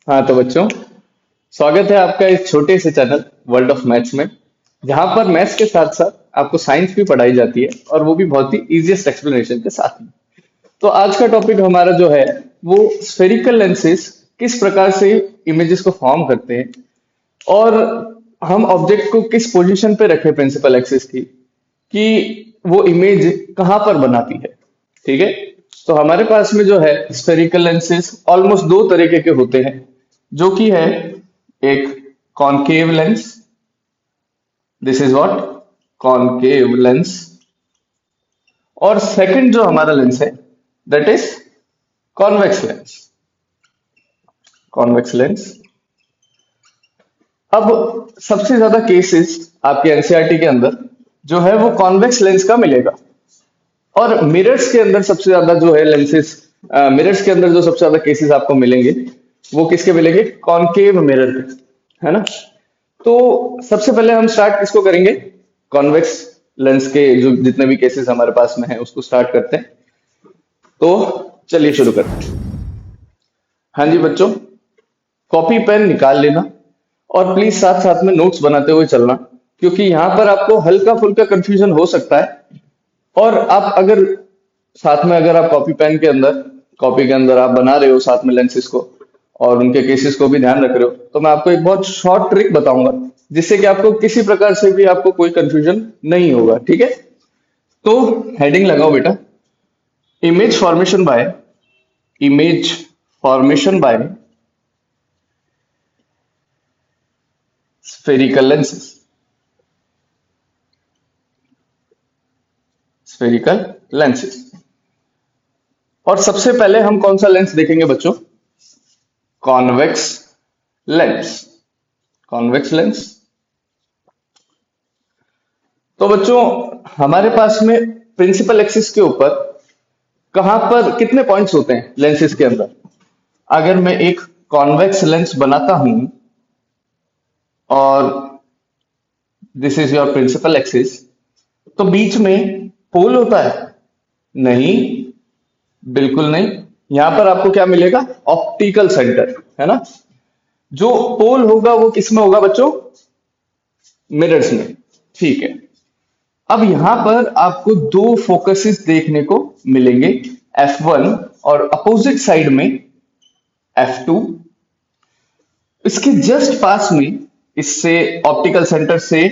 हाँ तो बच्चों, स्वागत है आपका इस छोटे से चैनल वर्ल्ड ऑफ मैथ्स में, जहां पर मैथ्स के साथ साथ आपको साइंस भी पढ़ाई जाती है और वो भी बहुत ही इजीएस्ट एक्सप्लेनेशन के साथ में। तो आज का टॉपिक हमारा जो है वो स्फेरिकल लेंसेज किस प्रकार से इमेजेस को फॉर्म करते हैं और हम ऑब्जेक्ट को किस पोजीशन पे रखें प्रिंसिपल एक्सिस की कि वो इमेज कहाँ पर बनाती है। ठीक है। तो हमारे पास में जो है स्फेरिकल लेंसेज ऑलमोस्ट दो तरीके के होते हैं, जो कि है एक concave lens. This is what concave lens. और सेकंड जो हमारा लेंस है that is convex lens. Convex lens. अब सबसे ज्यादा केसेस आपके एनसीईआरटी के अंदर जो है वो कॉन्वेक्स लेंस का मिलेगा, और मिरर्स के अंदर सबसे ज्यादा जो है लेंसेस, मिरर्स के अंदर जो सबसे ज्यादा केसेस आपको मिलेंगे वो किसके मिलेंगे? कॉनकेव मिरर के, है ना। तो सबसे पहले हम स्टार्ट किसको करेंगे? कॉन्वेक्स लेंस के जो जितने भी केसेस हमारे पास में है उसको स्टार्ट करते हैं। तो चलिए शुरू करते हैं। हाँ जी बच्चों, कॉपी पेन निकाल लेना और प्लीज साथ साथ में नोट्स बनाते हुए चलना, क्योंकि यहाँ पर आपको हल्का फुल्का कंफ्यूजन हो सकता है। और आप अगर साथ में अगर आप कॉपी के अंदर आप बना रहे हो साथ में लेंसेज को और उनके केसेस को भी ध्यान रख रहे हो, तो मैं आपको एक बहुत शॉर्ट ट्रिक बताऊंगा जिससे कि आपको किसी प्रकार से भी आपको कोई कंफ्यूजन नहीं होगा। ठीक है। तो हेडिंग लगाओ बेटा, image formation by image formation by spherical lenses. Spherical lenses. और सबसे पहले हम कौन सा लेंस देखेंगे बच्चों? Convex lens. Convex lens. तो बच्चों हमारे पास में प्रिंसिपल एक्सिस के ऊपर कहां पर कितने पॉइंट्स होते हैं लेंसेज के अंदर? अगर मैं एक कॉन्वेक्स लेंस बनाता हूं और this is your principal axis, तो बीच में पोल होता है? नहीं, बिल्कुल नहीं। यहां पर आपको क्या मिलेगा? ऑप्टिकल सेंटर, है ना। जो पोल होगा वो किसमें होगा बच्चों? मिरर्स में। ठीक है। अब यहां पर आपको दो फोकसेस देखने को मिलेंगे, F1 और अपोजिट साइड में F2। इसके जस्ट पास में, इससे ऑप्टिकल सेंटर से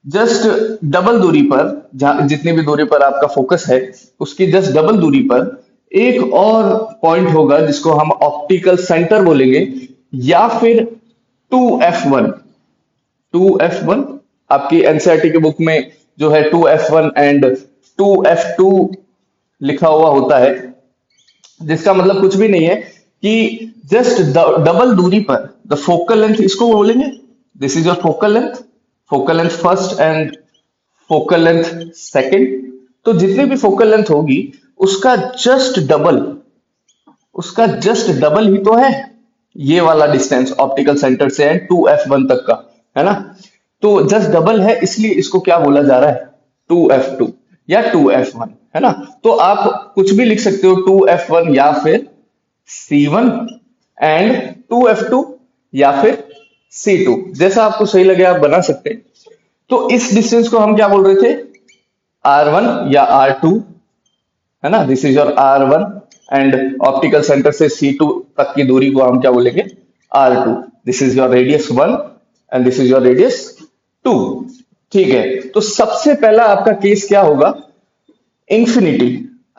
जस्ट डबल दूरी पर, जहां जितनी भी दूरी पर आपका फोकस है उसकी जस्ट डबल दूरी पर एक और पॉइंट होगा जिसको हम ऑप्टिकल सेंटर बोलेंगे, या फिर 2F1। 2F1 आपकी एनसीईआरटी के बुक में जो है 2F1 एंड 2F2 लिखा हुआ होता है, जिसका मतलब कुछ भी नहीं है कि जस्ट डबल दूरी पर द फोकल लेंथ इसको बोलेंगे। This is your focal length, focal length first and focal length second. तो जितनी भी फोकल लेंथ होगी उसका जस्ट डबल, उसका जस्ट डबल ही तो है ये वाला डिस्टेंस ऑप्टिकल सेंटर से एंड 2F1 तक का, है ना। तो जस्ट डबल है इसलिए इसको क्या बोला जा रहा है? 2F2 या 2F1, है ना। तो आप कुछ भी लिख सकते हो, 2F1 या फिर C1 एंड 2F2 या फिर C2, जैसा आपको सही लगे आप बना सकते हैं। तो इस डिस्टेंस को हम क्या बोल रहे थे? R1 या R2, है ना। This is your R1 and optical centre से C2 तक की दूरी को हम क्या बोलेंगे? R2। This is your radius 1 and this is your radius 2। ठीक है। तो सबसे पहला आपका केस क्या होगा? इंफिनिटी।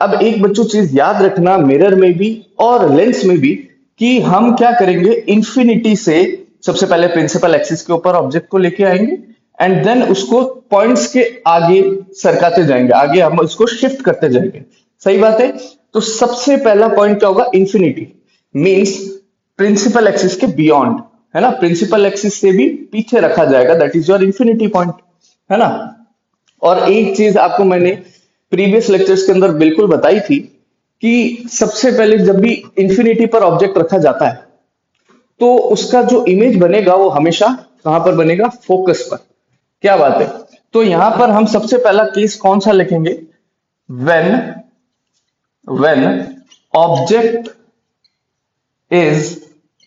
अब एक बच्चों चीज याद रखना, मिरर में भी और लेंस में भी, कि हम क्या करेंगे? इंफिनिटी से सबसे पहले प्रिंसिपल एक्सिस के ऊपर ऑब्जेक्ट को लेके आएंगे एंड देन उसको पॉइंट्स के आगे सरकाते जाएंगे, आगे हम उसको शिफ्ट करते जाएंगे। सही बात है। तो सबसे पहला पॉइंट क्या होगा? इंफिनिटी मींस प्रिंसिपल एक्सिस के बियॉन्ड, है ना। प्रिंसिपल एक्सिस से भी पीछे रखा जाएगा, that is your infinity point, है ना। और एक चीज आपको मैंने प्रीवियस लेक्चर्स के अंदर बिल्कुल बताई थी कि सबसे पहले जब भी इंफिनिटी पर ऑब्जेक्ट रखा जाता है तो उसका जो इमेज बनेगा वो हमेशा कहां पर बनेगा? फोकस पर। क्या बात है। तो यहां पर हम सबसे पहला केस कौन सा लिखेंगे? When when object is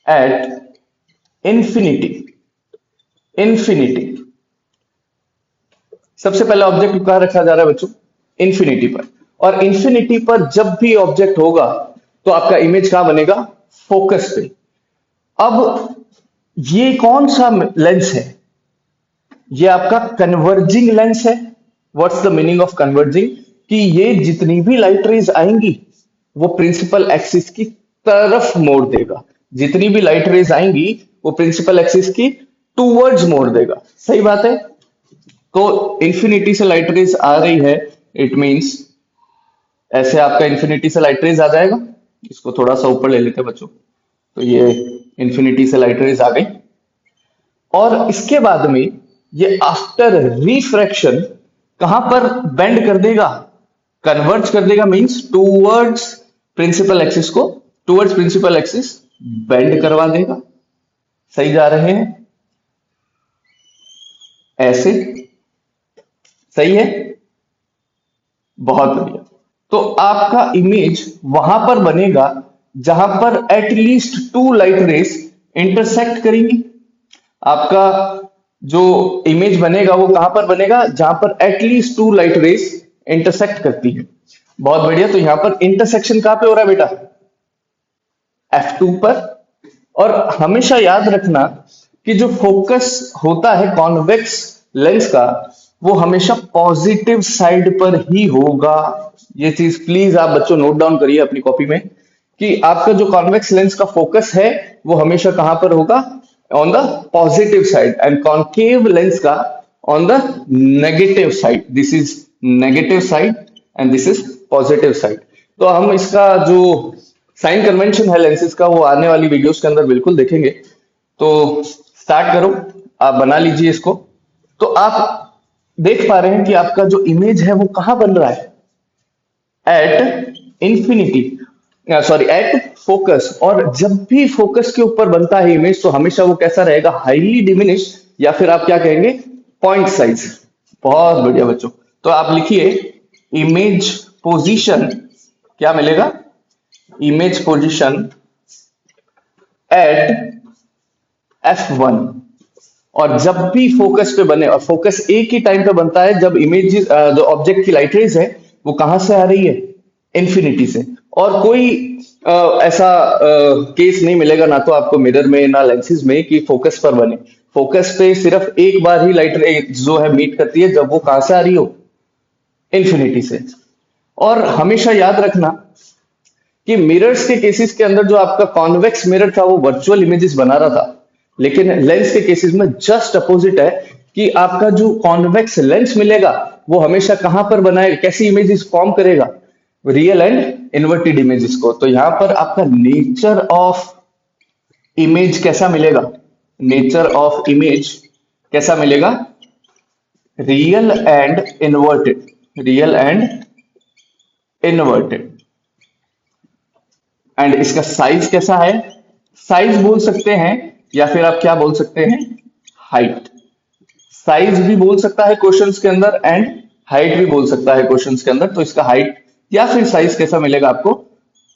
at infinity. Infinity सबसे पहला ऑब्जेक्ट कहां रखा जा रहा है बच्चों? इन्फिनिटी पर। और इन्फिनिटी पर जब भी ऑब्जेक्ट होगा तो आपका इमेज कहां बनेगा? फोकस पे। अब ये कौन सा लेंस है? ये आपका कन्वर्जिंग लेंस है। What's the meaning of converging? कि ये जितनी भी लाइट रेज आएंगी वो प्रिंसिपल एक्सिस की तरफ मोड़ देगा। जितनी भी लाइट रेज आएंगी वो प्रिंसिपल एक्सिस की टूवर्ड्स मोड़ देगा। सही बात है। तो इंफिनिटी से लाइट रेज आ रही है, इट मींस ऐसे आपका इंफिनिटी से लाइट रेज आ जाएगा। इसको थोड़ा सा ऊपर ले लेते हैं बच्चों। तो ये इंफिनिटी से लाइट रेज आ गई और इसके बाद में ये आफ्टर रिफ्रैक्शन कहां पर बेंड कर देगा? कन्वर्ज कर देगा, मींस टूवर्ड्स प्रिंसिपल एक्सिस को, टूवर्ड्स प्रिंसिपल एक्सिस बेंड करवा देगा। सही जा रहे हैं? ऐसे सही है? बहुत बढ़िया। तो आपका इमेज वहां पर बनेगा जहां पर at least to light rays intersect करेंगी। आपका जो इमेज बनेगा वो कहां पर बनेगा? जहां पर at least to light rays intersect करती है। बहुत बढ़िया। तो यहां पर इंटरसेक्शन कहां पे हो रहा है बेटा? F2 पर। और हमेशा याद रखना कि जो फोकस होता है कॉन्वेक्स लेंस का वो हमेशा पॉजिटिव साइड पर ही होगा। ये चीज प्लीज आप बच्चों नोट डाउन करिए अपनी कॉपी में कि आपका जो कॉन्वेक्स लेंस का फोकस है वो हमेशा कहां पर होगा? On the positive side. And concave lens का on the negative side. This is negative side and this is positive side. तो हम इसका जो साइन कन्वेंशन है लेंसेज का वो आने वाली वीडियोस के अंदर बिल्कुल देखेंगे। तो स्टार्ट करो, आप बना लीजिए इसको। तो आप देख पा रहे हैं कि आपका जो इमेज है वो कहां बन रहा है? At infinity, sorry at focus. और जब भी फोकस के ऊपर बनता है इमेज तो हमेशा वो कैसा रहेगा? हाईली डिमिनिश, या फिर आप क्या कहेंगे? Point size. बहुत बढ़िया बच्चों। तो आप लिखिए इमेज पोजीशन, क्या मिलेगा? Image position at F1। और जब भी फोकस पे बने, और फोकस एक ही टाइम पे बनता है जब इमेज जो ऑब्जेक्ट की लाइट रेज है वो कहां से आ रही है? इंफिनिटी से। और कोई ऐसा केस नहीं मिलेगा ना तो आपको मिरर में ना लेंसेज में कि फोकस पर बने। फोकस पे सिर्फ एक बार ही लाइट रेज जो है मीट करती है, जब वो कहां से आ रही हो? इंफिनिटी से। और हमेशा याद रखना कि मिरर्स के केसेस के अंदर जो आपका कॉन्वेक्स मिरर था वो वर्चुअल इमेजेस बना रहा था, लेकिन लेंस के केसेस में जस्ट अपोजिट है कि आपका जो कॉन्वेक्स लेंस मिलेगा वो हमेशा कहां पर बनाएगा? कैसी इमेजेस फॉर्म करेगा? रियल एंड इन्वर्टेड इमेजेस को। तो यहां पर आपका नेचर ऑफ इमेज कैसा मिलेगा? नेचर ऑफ इमेज कैसा मिलेगा? Real and inverted. Real and inverted. And इसका साइज कैसा है? साइज बोल सकते हैं या फिर आप क्या बोल सकते हैं? हाइट। साइज भी बोल सकता है क्वेश्चंस के अंदर एंड हाइट भी बोल सकता है क्वेश्चंस के अंदर। तो इसका हाइट या फिर साइज कैसा मिलेगा आपको?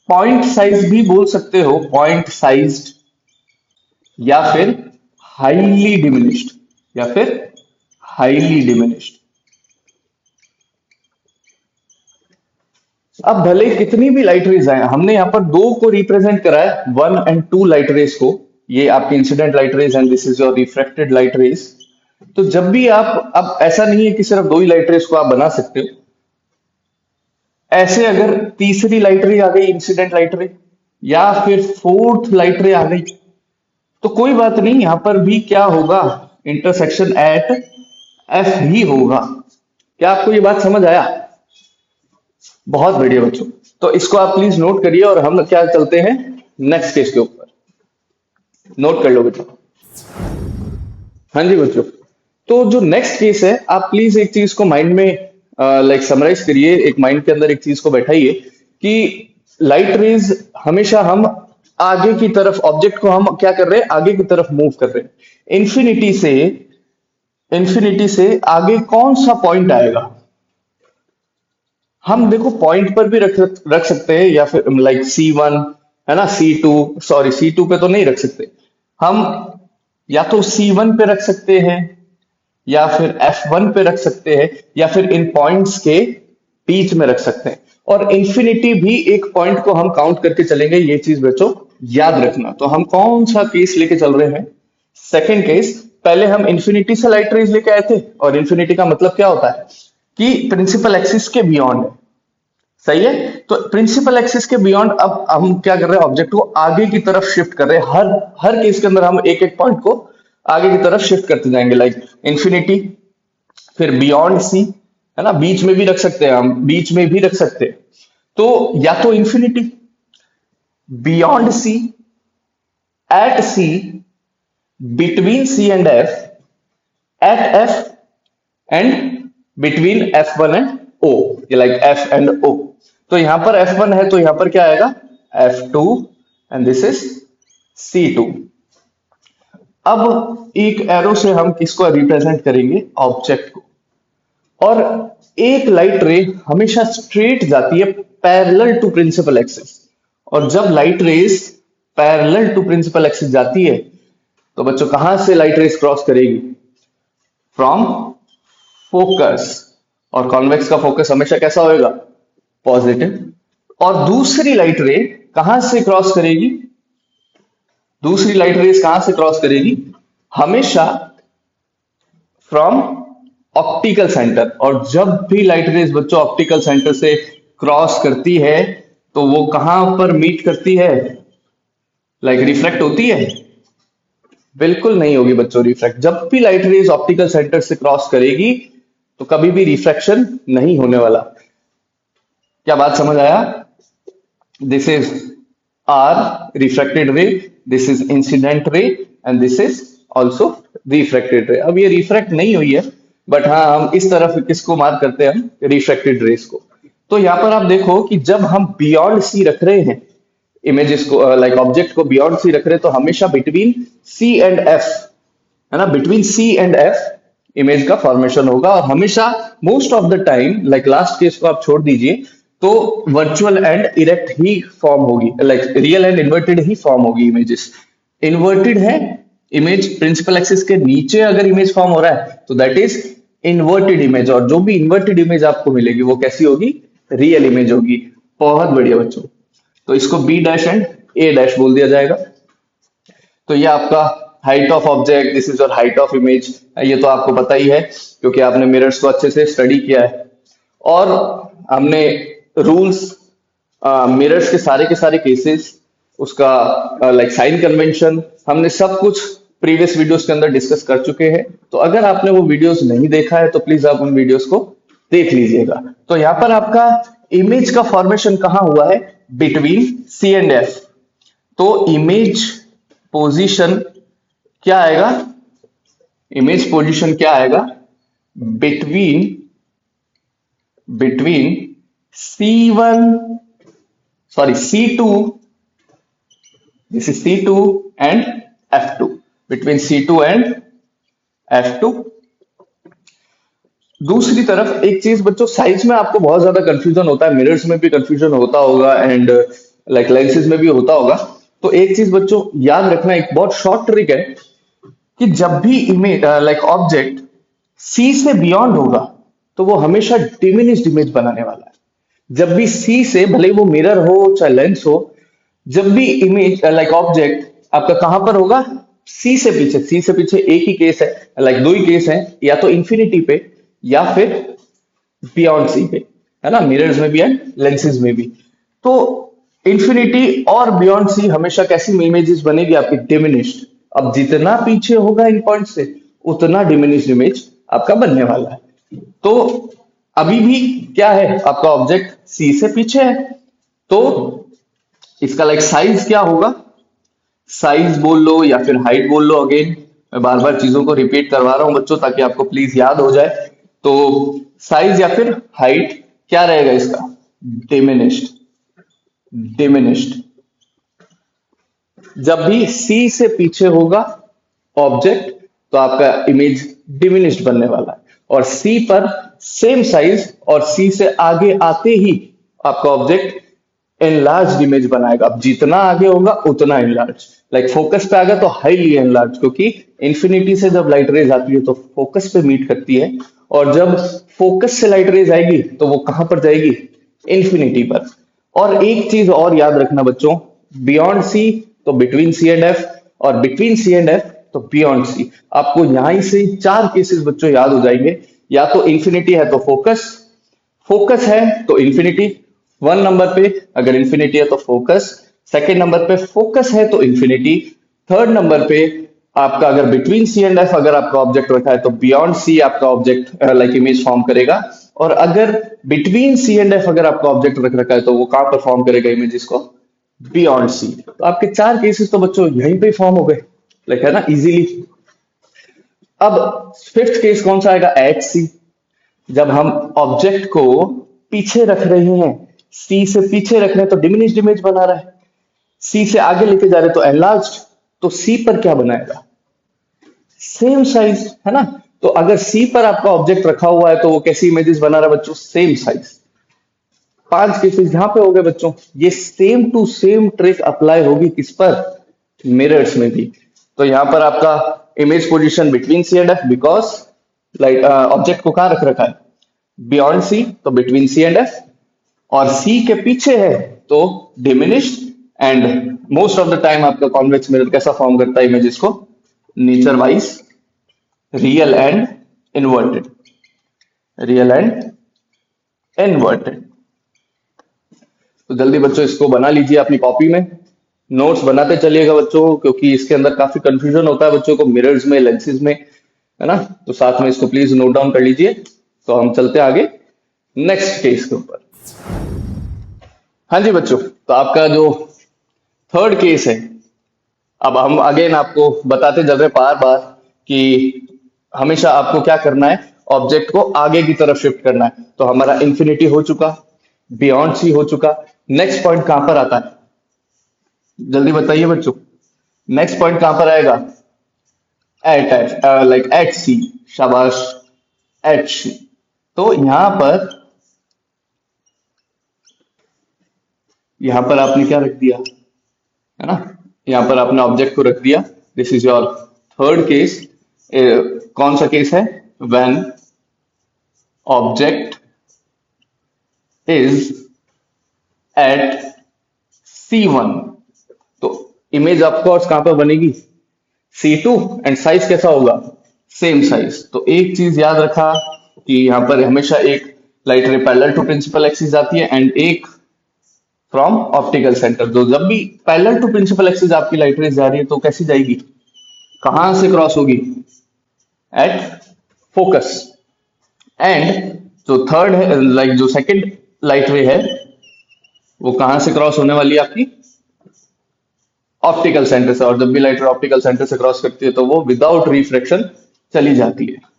पॉइंट साइज भी बोल सकते हो, पॉइंट साइज्ड, या फिर हाईली डिमिनिश्ड, या फिर हाईली डिमिनिश्ड। अब भले कितनी भी लाइट रेज आए, हमने यहां पर दो को रिप्रेजेंट करा है, 1 and 2 लाइट रेज को। ये आपकी incident light raise and this is your refracted light rays. तो जब भी आप, अब ऐसा नहीं है कि सिर्फ दो ही लाइट रेज को आप बना सकते हो। ऐसे अगर तीसरी लाइट रे आ गई, इंसिडेंट लाइट रे, या फिर फोर्थ लाइट रे आ गई, तो कोई बात नहीं, यहां पर भी क्या होगा? इंटरसेक्शन एट एफ ही होगा। क्या आपको ये बात समझ आया? बहुत बढ़िया बच्चों। तो इसको आप प्लीज नोट करिए और हम क्या चलते हैं नेक्स्ट केस के ऊपर। नोट कर लो बेटा। हाँ जी बच्चों। तो जो नेक्स्ट केस है, आप प्लीज एक चीज को माइंड में लाइक समराइज करिए, एक माइंड के अंदर एक चीज को बैठाइए कि लाइट रेज हमेशा हम आगे की तरफ, ऑब्जेक्ट को हम क्या कर रहे हैं? आगे की तरफ मूव कर रहे हैं। इंफिनिटी से आगे कौन सा पॉइंट आएगा? हम देखो पॉइंट पर भी रख सकते हैं, या फिर लाइक C1 है ना, C2, सॉरी C2 पे तो नहीं रख सकते हम। या तो C1 पे रख सकते हैं, या फिर F1 पे रख सकते हैं, या फिर इन पॉइंट्स के बीच में रख सकते हैं। और इंफिनिटी भी एक पॉइंट को हम काउंट करके चलेंगे, ये चीज बच्चों याद रखना। तो हम कौन सा केस लेके चल रहे हैं? Second case. पहले हम इंफिनिटी से लाइट रेज लेके आए थे, और इंफिनिटी का मतलब क्या होता है कि प्रिंसिपल एक्सिस के बियॉन्ड है। सही है। तो प्रिंसिपल एक्सिस के बियॉन्ड अब हम क्या कर रहे हैं, ऑब्जेक्ट को आगे की तरफ शिफ्ट कर रहे हैं। हर हर केस के अंदर हम एक एक पॉइंट को आगे की तरफ शिफ्ट करते जाएंगे, लाइक इंफिनिटी, फिर बियॉन्ड सी, है ना, बीच में भी रख सकते हैं हम, बीच में भी रख सकते हैं। तो या तो infinity, beyond C, at C, between C and F, at F, and between F1 and O, like F and O। तो यहां पर F1 है तो यहां पर क्या आएगा, F2, and this is C2। अब एक एरो से हम किसको रिप्रेजेंट करेंगे, ऑब्जेक्ट को। और एक लाइट रे हमेशा स्ट्रेट जाती है पैरेलल टू प्रिंसिपल एक्सिस, और जब light rays parallel to principal axis जाती है तो बच्चों कहां से लाइट रेस क्रॉस करेगी, फ्रॉम फोकस। और कॉन्वेक्स का फोकस हमेशा कैसा होएगा, पॉजिटिव। और दूसरी लाइट रे कहां से क्रॉस करेगी, दूसरी लाइट रेस कहां से क्रॉस करेगी, हमेशा फ्रॉम ऑप्टिकल सेंटर। और जब भी लाइट रेस बच्चों ऑप्टिकल सेंटर से क्रॉस करती है तो वो कहां पर मीट करती है, लाइक रिफ्लेक्ट होती है, बिल्कुल नहीं होगी बच्चों रिफ्लेक्ट। जब भी लाइट रेस ऑप्टिकल सेंटर से क्रॉस करेगी तो कभी भी रिफ्लेक्शन नहीं होने वाला। क्या बात समझ आया? This is our refracted ray, this is incident ray, and this is also refracted ray. अब ये रिफ्रैक्ट नहीं हुई है, बट हाँ हम इस तरफ किसको मार्क करते हैं, हम रिफ्रैक्टेड रेस को। तो यहां पर आप देखो कि जब हम बियॉन्ड सी रख रहे हैं इमेजेस को, लाइक ऑब्जेक्ट को बियॉन्ड सी रख रहे हैं, तो हमेशा बिटवीन सी एंड एफ, है ना, between C and F image का फॉर्मेशन होगा। और हमेशा most of the time, like last case को आप छोड़ दीजिए, तो वर्चुअल एंड इरेक्ट ही फॉर्म होगी, लाइक रियल एंड इन्वर्टेड ही फॉर्म होगी इमेजेस। इन्वर्टेड है इमेज, प्रिंसिपल एक्सिस के नीचे अगर इमेज फॉर्म हो रहा है तो दैट इज इन्वर्टेड इमेज। और जो भी इन्वर्टेड इमेज आपको मिलेगी वो कैसी होगी, रियल इमेज होगी। बहुत बढ़िया बच्चों। तो इसको B dash and A dash बोल दिया जाएगा। तो ये आपका height of object, this is your height of image. ये तो आपको पता ही है क्योंकि आपने मिरर्स को अच्छे से स्टडी किया है। और हमने रूल्स, मिरर्स के सारे केसेस, उसका लाइक साइन कन्वेंशन, हमने सब कुछ प्रीवियस वीडियोस के अंदर डिस्कस कर चुके हैं। तो अगर आपने वो वीडियोस नहीं देखा है तो प्लीज आप उन वीडियोस को देख लीजिएगा। तो यहां पर आपका इमेज का फॉर्मेशन कहां हुआ है, बिटवीन सी एंड एफ। तो इमेज पोजीशन क्या आएगा, इमेज पोजीशन क्या आएगा, between C1, sorry, C2, this is C2 and F2, between C2 and F2। दूसरी तरफ एक चीज बच्चों, साइज में आपको बहुत ज्यादा कंफ्यूजन होता है, मिरर्स में भी कंफ्यूजन होता होगा एंड लाइक लेंसेज में भी होता होगा। तो एक चीज बच्चों याद रखना, एक बहुत शॉर्ट ट्रिक है कि जब भी इमेज लाइक ऑब्जेक्ट सी से बियॉन्ड होगा तो वो हमेशा डिमिनिश्ड इमेज बनाने वाला है। जब भी सी से, भले वो मिरर हो चाहे लेंस हो, जब भी इमेज लाइक ऑब्जेक्ट आपका कहां पर होगा, सी से पीछे। सी से पीछे एक ही केस है, लाइक दो ही केस है, या तो इंफिनिटी पे या फिर बियॉन्ड सी पे, है ना, मिरर्स में भी एंड लेंसेज में भी। तो इंफिनिटी और बियॉन्ड सी हमेशा कैसी इमेजेस बनेगी आपकी, डिमिनिश्ड। अब जितना पीछे होगा इन पॉइंट से उतना डिमिनिश्ड इमेज आपका बनने वाला है। तो अभी भी क्या है, आपका ऑब्जेक्ट सी से पीछे है, तो इसका लाइक साइज क्या होगा, साइज बोल लो या फिर हाइट बोल लो। अगेन मैं बार बार चीजों को रिपीट करवा रहा हूं बच्चों ताकि आपको प्लीज याद हो जाए। तो साइज या फिर हाइट क्या रहेगा इसका, डिमिनिश्ड। डिमिनिश्ड जब भी सी से पीछे होगा ऑब्जेक्ट तो आपका इमेज डिमिनिश्ड बनने वाला है, और सी पर सेम साइज और सी से आगे आते ही आपका ऑब्जेक्ट एनलार्ज इमेज बनाएगा। अब जितना आगे होगा उतना एनलार्ज, लाइक फोकस पे आ गया तो हाईली एनलार्ज, क्योंकि इंफिनिटी से जब लाइट रेज आती है तो फोकस पे मीट करती है, और जब फोकस से लाइट रेज आएगी तो वो कहां पर जाएगी, इंफिनिटी पर। और एक चीज और याद रखना बच्चों, बियॉन्ड सी तो बिटवीन सी एंड एफ, और बिटवीन सी एंड एफ तो बियॉन्ड सी। आपको यहां से चार केसेस बच्चों याद हो जाएंगे, या तो इंफिनिटी है तो फोकस, फोकस है तो इंफिनिटी, वन नंबर पे अगर इंफिनिटी है तो फोकस, सेकंड नंबर पे फोकस है तो इंफिनिटी, थर्ड नंबर पे आपका अगर बिटवीन सी एंड एफ अगर आपका ऑब्जेक्ट रखा है तो बियॉन्ड सी आपका ऑब्जेक्ट लाइक इमेज फॉर्म करेगा, और अगर बिटवीन सी एंड एफ अगर आपका ऑब्जेक्ट रख रखा है तो वो कहां पर फॉर्म करेगा इमेज को, बियॉन्ड सी। तो आपके चार केसेस तो बच्चों यहीं पे फॉर्म हो गए, लाइक है ना, इजीली। अब फिफ्थ केस कौन सा आएगा, एट सी। जब हम ऑब्जेक्ट को पीछे रख रहे हैं, सी से पीछे रख रहे हैं तो डिमिनिश्ड इमेज बना रहा है, सी से आगे लेके जा रहे हैं तो एनलार्ज्ड, तो सी पर क्या बनाएगा, सेम साइज, है ना। तो अगर सी पर आपका ऑब्जेक्ट रखा हुआ है तो वो कैसी इमेजेस बना रहा है बच्चों, सेम साइज। पांच केसेस यहां पे हो गए बच्चों। ये same to same trick apply होगी किस पर, मिरर्स में भी। तो यहां पर आपका image position between C and F, because like object को कहां रख रखा है, बियॉन्ड सी तो बिटवीन सी एंड एफ, और सी के पीछे है तो diminished, and most of the time आपका कॉन्वेक्स मिरर कैसा फॉर्म करता है इमेजेस को, nature wise real and inverted, real and inverted. तो जल्दी बच्चों इसको बना लीजिए अपनी कॉपी में, नोट्स बनाते चलिएगा बच्चों, क्योंकि इसके अंदर काफी कंफ्यूजन होता है बच्चों को मिरर्स में, लेंसेज में, है ना। तो साथ में इसको प्लीज नोट डाउन कर लीजिए। तो हम चलते आगे नेक्स्ट केस के ऊपर। हाँ जी बच्चों, तो आपका जो थर्ड केस है, अब हम अगेन आपको बताते चल रहे बार बार कि हमेशा आपको क्या करना है, ऑब्जेक्ट को आगे की तरफ शिफ्ट करना है। तो हमारा इंफिनिटी हो चुका, बियॉन्ड सी हो चुका, नेक्स्ट पॉइंट कहां पर आता है, जल्दी बताइए बच्चों, नेक्स्ट पॉइंट कहां पर आएगा, एट एफ, लाइक एट सी, शाबाश, एट सी। तो यहां पर आपने क्या रख दिया, है ना, यहां पर आपने ऑब्जेक्ट को रख दिया। This is your third case. कौन सा केस है, when object is eight C1, तो इमेज ऑफकोर्स कहां पर बनेगी, C2, एंड साइज कैसा होगा, सेम साइज। तो एक चीज याद रखा कि यहां पर हमेशा एक light ray parallel to principal axis आती है एंड एक फ्रॉम ऑप्टिकल सेंटर। तो जब भी पैरेलल टू प्रिंसिपल एक्सिस आपकी लाइट रेज जा रही है तो कैसी जाएगी, कहां से क्रॉस होगी, एट फोकस। एंड जो थर्ड है, लाइक जो सेकंड लाइट रे है, वो कहां से क्रॉस होने वाली है आपकी, ऑप्टिकल सेंटर से। और जब भी लाइट रे ऑप्टिकल सेंटर से क्रॉस करती है तो वो विदाउट रिफ्लेक्शन चली जाती है।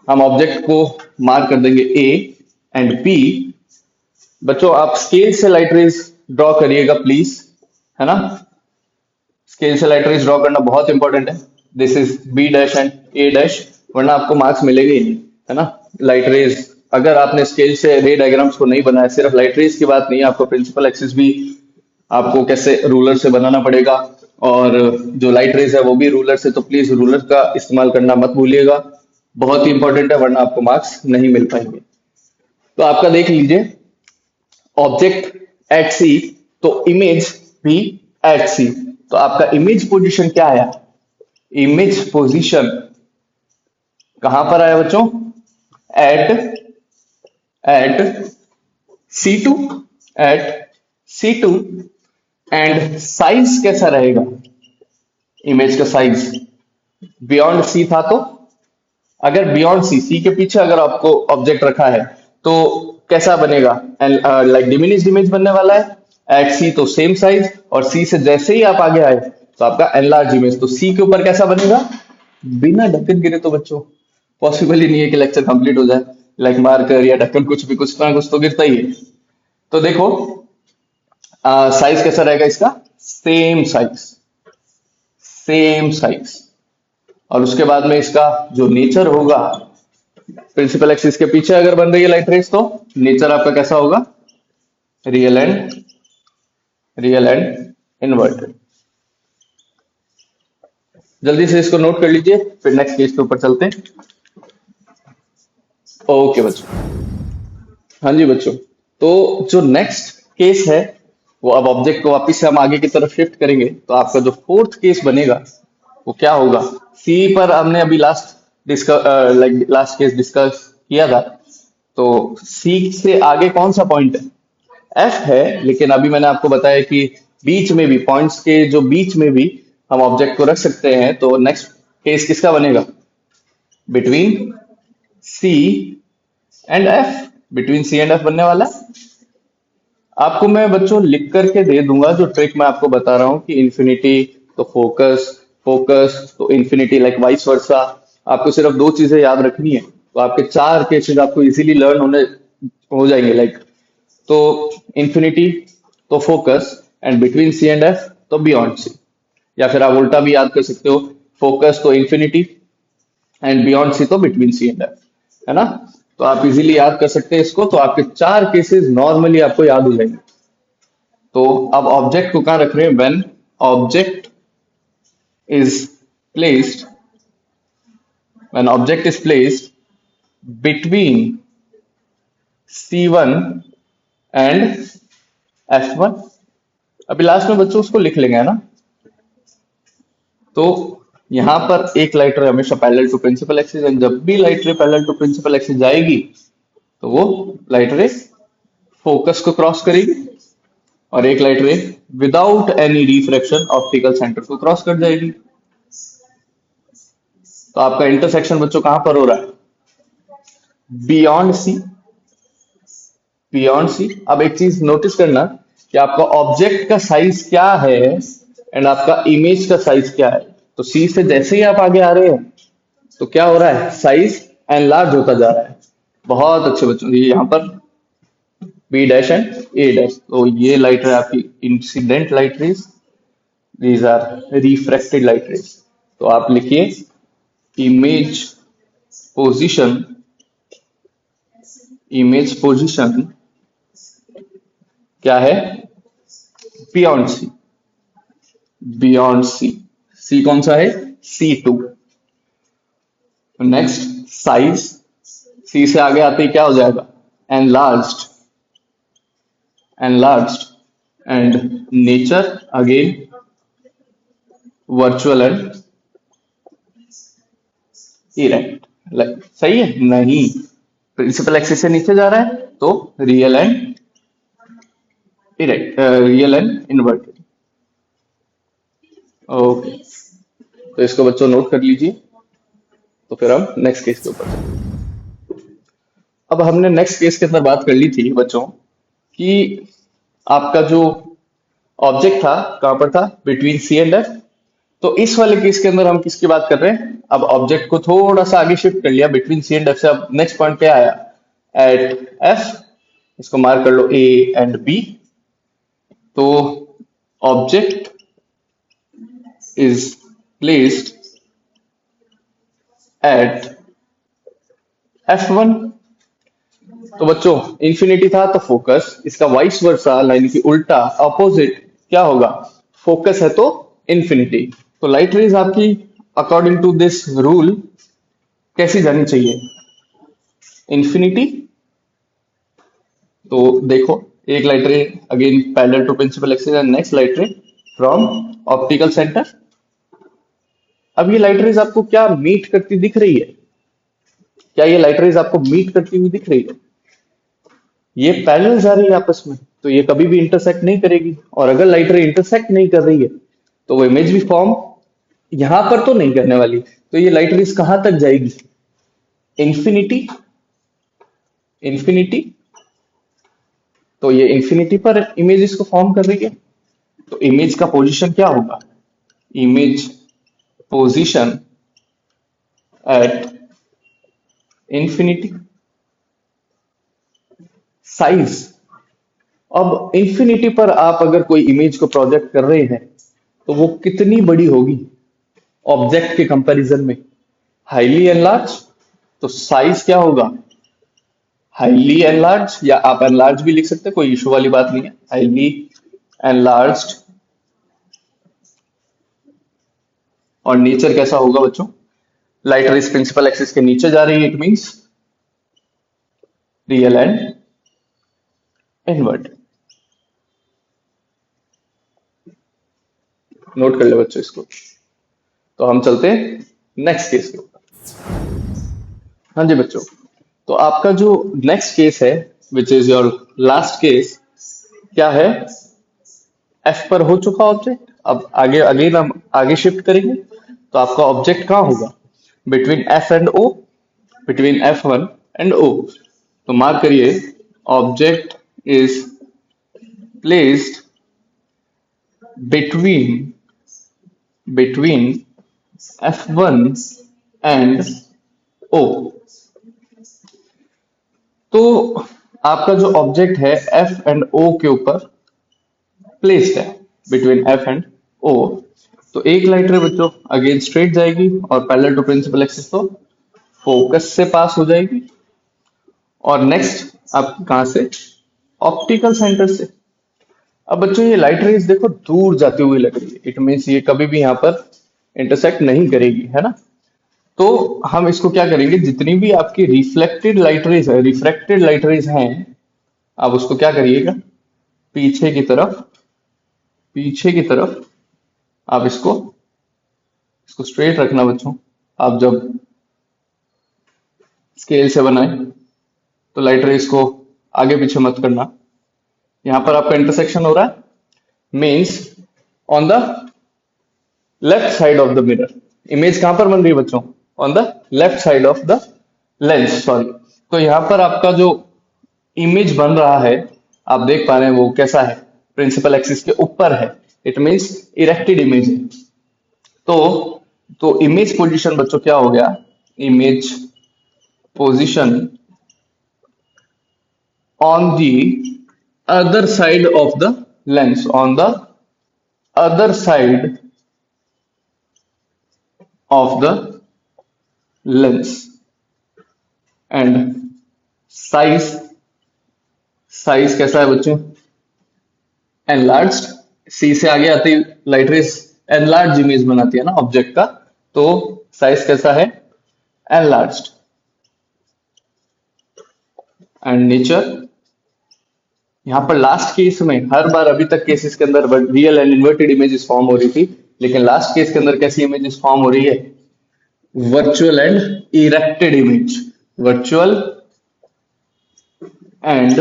हम ऑब्जेक्ट को मार्क कर देंगे ए एंड बी। बच्चों आप स्केल से लाइट रेज ड्रॉ करिएगा प्लीज, है ना। स्केल से लाइट रेज ड्रॉ करना बहुत इंपॉर्टेंट है। This is B dash and A dash, वरना आपको मार्क्स मिलेंगे ही नहीं, है ना। लाइट रेज अगर आपने स्केल से रे डायग्राम्स को नहीं बनाया, सिर्फ लाइट रेज की बात नहीं है, आपको प्रिंसिपल एक्सिस भी आपको कैसे रूलर से बनाना पड़ेगा, और जो लाइट रेज है वो भी रूलर से। तो प्लीज रूलर का इस्तेमाल करना मत भूलिएगा, बहुत ही इंपॉर्टेंट है, वरना आपको मार्क्स नहीं मिल पाएंगे। तो आपका देख लीजिए, ऑब्जेक्ट एट सी तो इमेज भी एट सी। तो आपका इमेज पोजीशन क्या आया, इमेज पोजीशन कहां पर आया बच्चों, eight C2, eight C2। And size कैसा रहेगा, इमेज का साइज बियॉन्ड सी था, तो अगर बियॉन्ड सी के पीछे अगर आपको ऑब्जेक्ट रखा है तो कैसा बनेगा, लाइक डिमिनिश्ड इमेज बनने वाला है। एट सी तो सेम साइज, और सी से जैसे ही आप आगे आए तो आपका एनलार्ज इमेज। तो सी के ऊपर कैसा बनेगा, बिना ढक्कन गिरे तो बच्चों पॉसिबल ही नहीं है कि लेक्चर कंप्लीट हो जाए, लाइक मार्कर या ढक्कन कुछ भी, कुछ ना कुछ तो गिरता ही है। तो देखो साइज कैसा रहेगा इसका, सेम साइज, सेम साइज। और उसके बाद में इसका जो नेचर होगा, प्रिंसिपल एक्सिस के पीछे अगर बन रही है लाइट रेज तो नेचर आपका कैसा होगा, रियल एंड इन्वर्टेड। जल्दी से इसको नोट कर लीजिए, फिर नेक्स्ट केस के ऊपर चलते हैं। ओके बच्चों, हाँ जी बच्चों, तो जो नेक्स्ट केस है वो अब ऑब्जेक्ट को वापस से हम आगे की तरफ शिफ्ट करेंगे, तो आपका जो फोर्थ केस बनेगा वो क्या होगा। सी पर हमने अभी लास्ट केस डिस्कस किया था, तो सी से आगे कौन सा पॉइंट है, एफ है। लेकिन अभी मैंने आपको बताया कि बीच में भी, पॉइंट्स के जो बीच में भी हम ऑब्जेक्ट को रख सकते हैं, तो नेक्स्ट केस किसका बनेगा, between C and F, between C and F बनने वाला है। आपको मैं बच्चों लिख करके दे दूंगा जो ट्रिक मैं आपको बता रहा हूँ कि इन्फिनिटी तो फोकस, फोकस तो इन्फिनिटी, लाइक वाइस वर्सा। आपको सिर्फ दो चीजें याद रखनी है, तो आपके चार केसेस आपको इजीली लर्न होने हो जाएंगे, like to infinity to focus, and between C and F तो बियॉन्ड सी। या फिर आप उल्टा भी याद कर सकते हो, फोकस तो इन्फिनिटी एंड बियॉन्ड सी तो बिटवीन सी एंड एफ, है ना। तो आप इजीली याद कर सकते हैं इसको, तो आपके चार केसेस नॉर्मली आपको याद हो जाएंगे। तो अब ऑब्जेक्ट को कहां रख रहे हैं, when object is placed, when object is placed between C1 and F1। अभी लास्ट में बच्चों उसको लिख लेंगे, है ना। तो यहां पर एक लाइट रे हमेशा parallel to principal axis, and जब भी light ray parallel to principal axis जाएगी तो वो लाइट रे फोकस को क्रॉस करेगी, और एक लाइट रे without any refraction optical centre को क्रॉस कर जाएगी। तो आपका इंटरसेक्शन बच्चों कहां पर हो रहा है, बियॉन्ड सी, बियॉन्ड सी। अब एक चीज नोटिस करना कि आपका ऑब्जेक्ट का साइज क्या है एंड आपका इमेज का साइज क्या है। तो सी से जैसे ही आप आगे आ रहे हैं तो क्या हो रहा है, साइज एनलार्ज होता जा रहा है। बहुत अच्छे बच्चों, ये यहाँ पर B dash and A dash, तो ये लाइट रे आपकी incident light rays, these are refracted light rays. तो आप लिखिए इमेज पोजीशन, इमेज पोजीशन क्या है, बियॉन्ड सी, बियॉन्ड सी। सी कौन सा है, C2। नेक्स्ट साइज, सी से आगे आते ही क्या हो जाएगा, enlarged, enlarged. And nature again virtual and erect. सही है, नहीं प्रिंसिपल एक्सिस से नीचे जा रहा है तो real and erect, real and inverted. Okay, तो इसको बच्चों नोट कर लीजिए। तो फिर हम नेक्स्ट केस के ऊपर चलते हैं। अब हमने नेक्स्ट केस के अंदर बात कर ली थी बच्चों कि आपका जो ऑब्जेक्ट था कहां पर था, बिटवीन सी एंड एफ। तो इस वाले केस के अंदर हम किसकी बात कर रहे हैं, अब ऑब्जेक्ट को थोड़ा सा आगे शिफ्ट कर लिया बिटवीन सी एंड एफ से। अब नेक्स्ट पॉइंट पे आया एट एफ, इसको मार्क कर लो ए एंड बी। तो object is placed at F1। तो बच्चों इंफिनिटी था तो फोकस, इसका वाइस वर्सा यानी कि उल्टा अपोजिट क्या होगा, फोकस है तो इंफिनिटी। तो लाइट रेज आपकी अकॉर्डिंग टू दिस रूल कैसी जानी चाहिए, इंफिनिटी। तो देखो एक light ray again parallel to principal axis and next light ray from optical centre. अब ये लाइट रेज आपको क्या मीट करती दिख रही है, क्या ये लाइट रेज आपको मीट करती हुई दिख रही है, ये पैरेलल जा रही है आपस में, तो ये कभी भी इंटरसेक्ट नहीं करेगी। और अगर लाइट रे इंटरसेक्ट नहीं कर रही है तो वो इमेज भी फॉर्म यहां पर तो नहीं करने वाली। तो ये लाइट रेज कहां तक जाएगी, इंफिनिटी, इंफिनिटी। तो ये इंफिनिटी पर इमेज इसको फॉर्म कर रही है, तो इमेज का पोजीशन क्या होगा, image position at infinity. Size, अब इंफिनिटी पर आप अगर कोई इमेज को प्रोजेक्ट कर रहे हैं तो वो कितनी बड़ी होगी ऑब्जेक्ट के कंपैरिजन में, हाईली एनलार्ज। तो साइज क्या होगा, हाईली एनलार्ज, या आप एनलार्ज भी लिख सकते हैं, कोई इशू वाली बात नहीं है। Highly enlarged. और नेचर कैसा होगा बच्चों? लाइट रेज प्रिंसिपल एक्सिस के नीचे जा रही है, it means real and invert. Note कर ले बच्चों इसको। तो हम चलते हैं नेक्स्ट केस के ऊपर। हाँ जी बच्चों, तो आपका जो नेक्स्ट केस है, which is your last case, क्या है? एफ पर हो चुका ऑब्जेक्ट। अब आगे अगेन हम आगे शिफ्ट करेंगे, तो आपका ऑब्जेक्ट कहाँ होगा? Between F and O, between F one and O. तो मार्क करिए, object is placed between F one and O. तो आपका जो ऑब्जेक्ट है एफ एंड ओ के ऊपर प्लेस्ड है, बिटवीन एफ एंड ओ। तो एक लाइट रे बच्चों अगेन स्ट्रेट जाएगी और पैरेलल टू प्रिंसिपल एक्सिस, तो फोकस से पास हो जाएगी। और नेक्स्ट आप कहां से? ऑप्टिकल सेंटर से। अब बच्चों ये लाइट रेज देखो दूर जाती हुई लग रही है, इट मीन्स ये कभी भी यहाँ पर इंटरसेक्ट नहीं करेगी, है ना? तो हम इसको क्या करेंगे, जितनी भी आपकी रिफ्लेक्टेड लाइट रेज है, रिफ्रैक्टेड लाइट रेज हैं, आप उसको क्या करिएगा, पीछे की तरफ, पीछे की तरफ आप इसको इसको स्ट्रेट रखना बच्चों। आप जब स्केल से बनाए तो लाइट रेज को आगे पीछे मत करना। यहां पर आपका इंटरसेक्शन हो रहा है, means on the left side of the mirror. Image कहां पर बन रही है बच्चों? On the left side of the lens, sorry. तो यहां पर आपका जो इमेज बन रहा है, आप देख पा रहे हैं वो कैसा है? प्रिंसिपल एक्सिस के ऊपर है, इट मींस इरेक्टेड इमेज है। तो इमेज पोजीशन बच्चों क्या हो गया? Image position on the other side of the lens, on the other side of the lens. And size, size कैसा है बच्चों? एनलार्ज्ड। सी से आगे आती लाइट रेज एनलार्ज इमेज बनाती है ना ऑब्जेक्ट का, तो साइज कैसा है? एनलार्ज्ड। एंड नेचर, यहां पर लास्ट केस में हर बार अभी तक केसेस के अंदर real and inverted images form हो रही थी, लेकिन लास्ट केस के अंदर कैसी इमेजेस फॉर्म हो रही है? Virtual and erected image, virtual and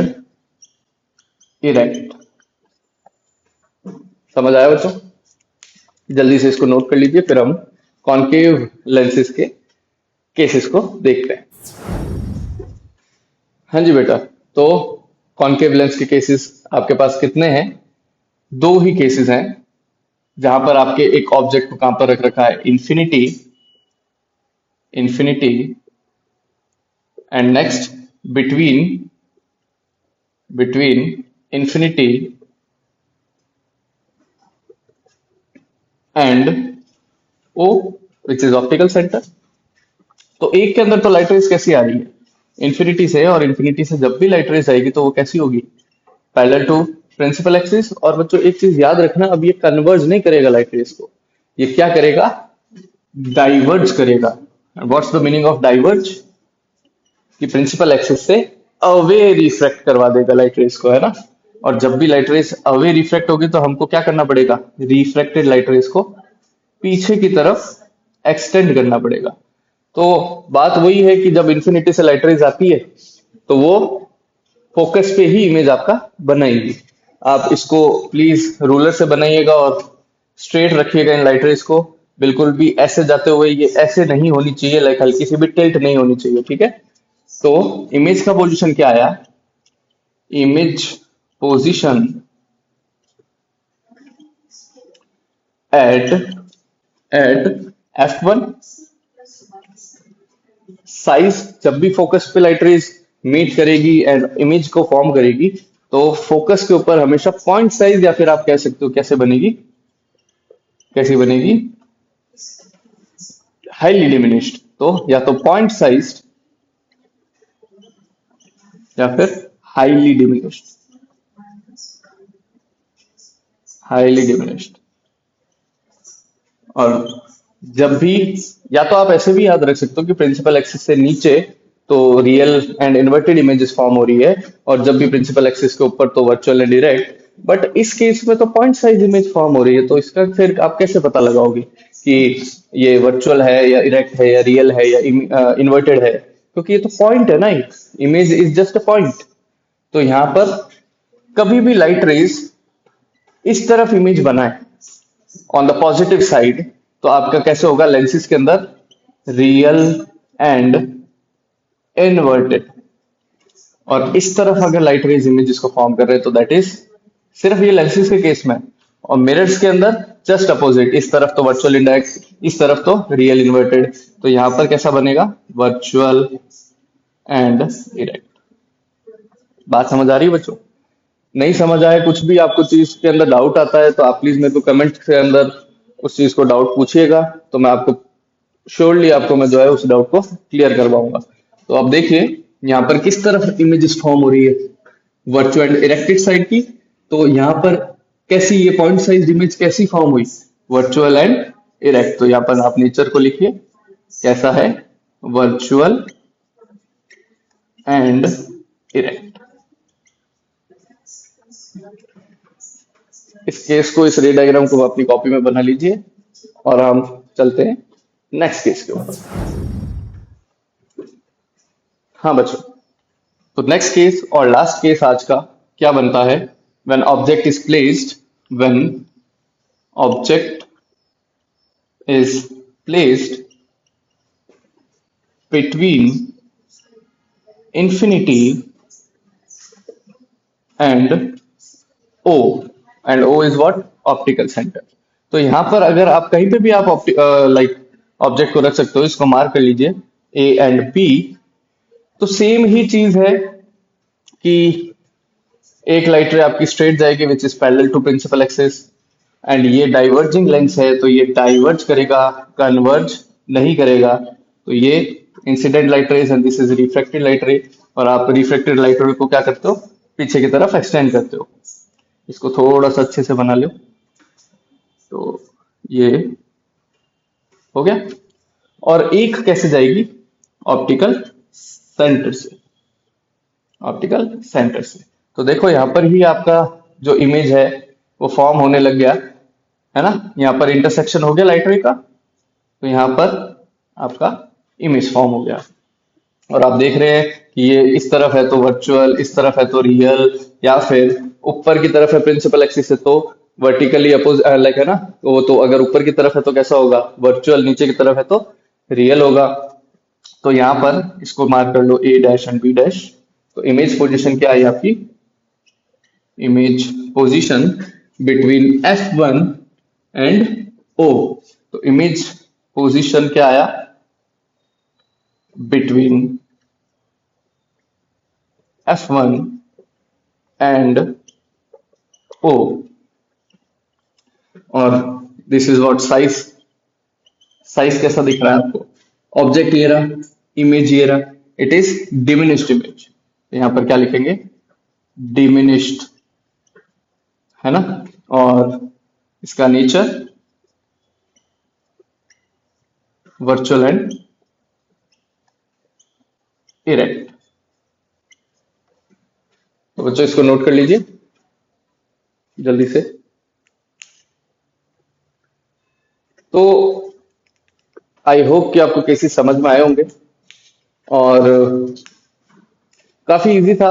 erect. समझ आया बच्चों? जल्दी से इसको नोट कर लीजिए, फिर हम कॉन्केव लेंसेज के केसेस को देखते हैं। हाँ जी बेटा, तो कॉन्केव लेंस के केसेस आपके पास कितने हैं? दो ही केसेस हैं, जहां पर आपके एक ऑब्जेक्ट को कहां पर रख रखा है? Infinity, infinity, and next between infinity and O, which is optical centre. तो एक के अंदर तो लाइट रेज कैसी आ रही है? इंफिनिटी से, और इंफिनिटी से जब भी लाइट रेज आएगी तो वो कैसी होगी? Parallel to principal axis. और बच्चों एक चीज याद रखना, अब ये कन्वर्ज नहीं करेगा लाइट रेज को, ये क्या करेगा? डाइवर्ज करेगा। What's the meaning of diverge? कि प्रिंसिपल एक्सिस से अवे रिफ्रैक्ट करवा देगा लाइट रेज को, है ना? और जब भी लाइट रेज अवे रिफ्रैक्ट होगी तो हमको क्या करना पड़ेगा? रिफ्रैक्टेड लाइट रेज को पीछे की तरफ एक्सटेंड करना पड़ेगा। तो बात वही है कि जब इंफिनिटी से लाइट रेज आती है तो वो फोकस पे ही इमेज आपका बनाएगी। आप इसको प्लीज रूलर से बनाइएगा और स्ट्रेट रखिएगा इन लाइट रेज को, बिल्कुल भी ऐसे जाते हुए ये ऐसे नहीं होनी चाहिए, लाइक हल्की सी भी टिल्ट नहीं होनी चाहिए, ठीक है? तो इमेज का पोजीशन क्या आया? Image position at F1। Size, जब भी फोकस पे लाइट रेज मीट करेगी एंड इमेज को फॉर्म करेगी, तो फोकस के ऊपर हमेशा पॉइंट साइज, या फिर आप कह सकते हो कैसे बनेगी? कैसी बनेगी? Highly diminished. तो या तो पॉइंट साइज या फिर हाईली डिमिनिश्ड। Highly diminished. और जब भी, या तो आप ऐसे भी याद रख सकते हो कि प्रिंसिपल एक्सिस से नीचे तो real and inverted images form हो रही है, और जब भी प्रिंसिपल एक्सिस के ऊपर तो वर्चुअल एंड डायरेक्ट। बट इस केस में तो पॉइंट साइज इमेज फॉर्म हो रही है, तो इसका फिर आप कैसे पता लगाओगे कि ये वर्चुअल है या इरेक्ट है या रियल है या इन्वर्टेड है? क्योंकि ये तो पॉइंट है ना, एक image is just a point. तो यहाँ पर कभी भी लाइट रेज इस तरफ इमेज बनाए ऑन द पॉजिटिव साइड, तो आपका कैसे होगा लेंसेज के अंदर? Real and inverted. और इस तरफ अगर लाइट रेज इमेजेस को फॉर्म कर रहे हैं तो दैट इज सिर्फ ये लेंसेज के केस में। और मिरर्स के अंदर जस्ट अपोजिट, इस तरफ तो वर्चुअल इंडेक्स, इस तरफ तो रियल इन्वर्टेड। तो यहां पर कैसा बनेगा? Virtual and erect. बात समझ आ रही है बच्चों? नहीं समझ आए, कुछ भी आपको चीज के अंदर डाउट आता है तो आप प्लीज मेरे को कमेंट के अंदर उस चीज को डाउट पूछिएगा, तो मैं आपको श्योरली आपको मैं जो है उस डाउट को क्लियर करवाऊंगा। तो आप देखिए यहाँ पर किस तरफ इमेजेस फॉर्म हो रही है, वर्चुअल इरेक्टेड साइड की। तो यहाँ पर कैसी ये पॉइंट साइज इमेज कैसी फॉर्म हुई? Virtual and erect. तो यहाँ पर आप नेचर को लिखिए, कैसा है? Virtual and erect. इस केस को, इस रे डायग्राम को अपनी कॉपी में बना लीजिए, और हम चलते हैं नेक्स्ट केस के ऊपर। हाँ बच्चों, तो नेक्स्ट केस और लास्ट केस आज का क्या बनता है? When object is placed, when object is placed between infinity and O, and O is what? Optical centre. तो यहां पर अगर आप कहीं पे भी आप लाइक ऑब्जेक्ट को रख सकते हो, इसको मार्क कर लीजिए ए एंड बी। तो सेम ही चीज है कि एक लाइट रे आपकी स्ट्रेट जाएगी which is parallel to principal axis, and ये डाइवर्जिंग लेंस है तो ये डाइवर्ज करेगा, कन्वर्ज नहीं करेगा। तो ये incident light raise and this is reflected light रे। और आप रिफ्लेक्टेड लाइट रे को क्या करते हो? पीछे की तरफ एक्सटेंड करते हो। इसको थोड़ा सा अच्छे से बना लो। तो ये हो गया। और एक कैसे जाएगी? ऑप्टिकल सेंटर से। ऑप्टिकल सेंटर से। तो देखो यहां पर ही आपका जो इमेज है वो फॉर्म होने लग गया है ना। यहाँ पर इंटरसेक्शन हो गया लाइट रे का, तो यहाँ पर आपका इमेज फॉर्म हो गया। और आप देख रहे हैं कि ये इस तरफ है तो वर्चुअल, इस तरफ है तो रियल, या फिर ऊपर की तरफ है प्रिंसिपल एक्सिस है तो वर्टिकली अपोज लाइक है ना। वो तो अगर ऊपर की तरफ है तो कैसा होगा? वर्चुअल, नीचे की तरफ है तो रियल होगा। तो यहाँ पर इसको मार्क कर लो ए डैश एंड बी डैश। तो इमेज पोजीशन क्या है आपकी? Image position between F1 and O। तो इमेज पोजीशन क्या आया? Between F1 and O। और this is what size. Size कैसा दिख रहा है आपको? ऑब्जेक्ट ये रहा, इमेज ये रहा, इट इज डिमिनिश्ड इमेज। यहां पर क्या लिखेंगे? डिमिनिश्ड, है ना। और इसका नेचर वर्चुअल एंड इरेक्ट। तो बच्चों इसको नोट कर लीजिए जल्दी से। तो आई होप कि आपको केसेस समझ में आए होंगे, और काफी इजी था।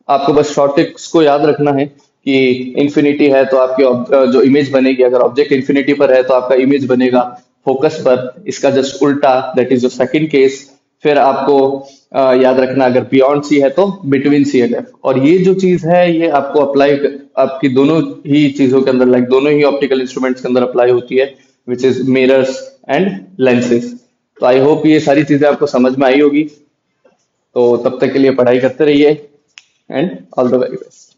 आपको बस शॉर्ट ट्रिक्स को याद रखना है कि इंफिनिटी है तो आपकी जो इमेज बनेगी, अगर ऑब्जेक्ट इंफिनिटी पर है तो आपका इमेज बनेगा फोकस पर। इसका जस्ट उल्टा, दैट इज जो सेकंड केस। फिर आपको याद रखना, अगर बियॉन्ड सी है तो बिटवीन सी एंड एफ। और ये जो चीज है ये आपको अप्लाई, आपकी दोनों ही चीजों के अंदर, लाइक दोनों ही ऑप्टिकल इंस्ट्रूमेंट्स के अंदर अप्लाई होती है, which is mirrors and lenses. तो आई होप ये सारी चीजें आपको समझ में आई होगी। तो तब तक के लिए पढ़ाई करते रहिए, and all the very best.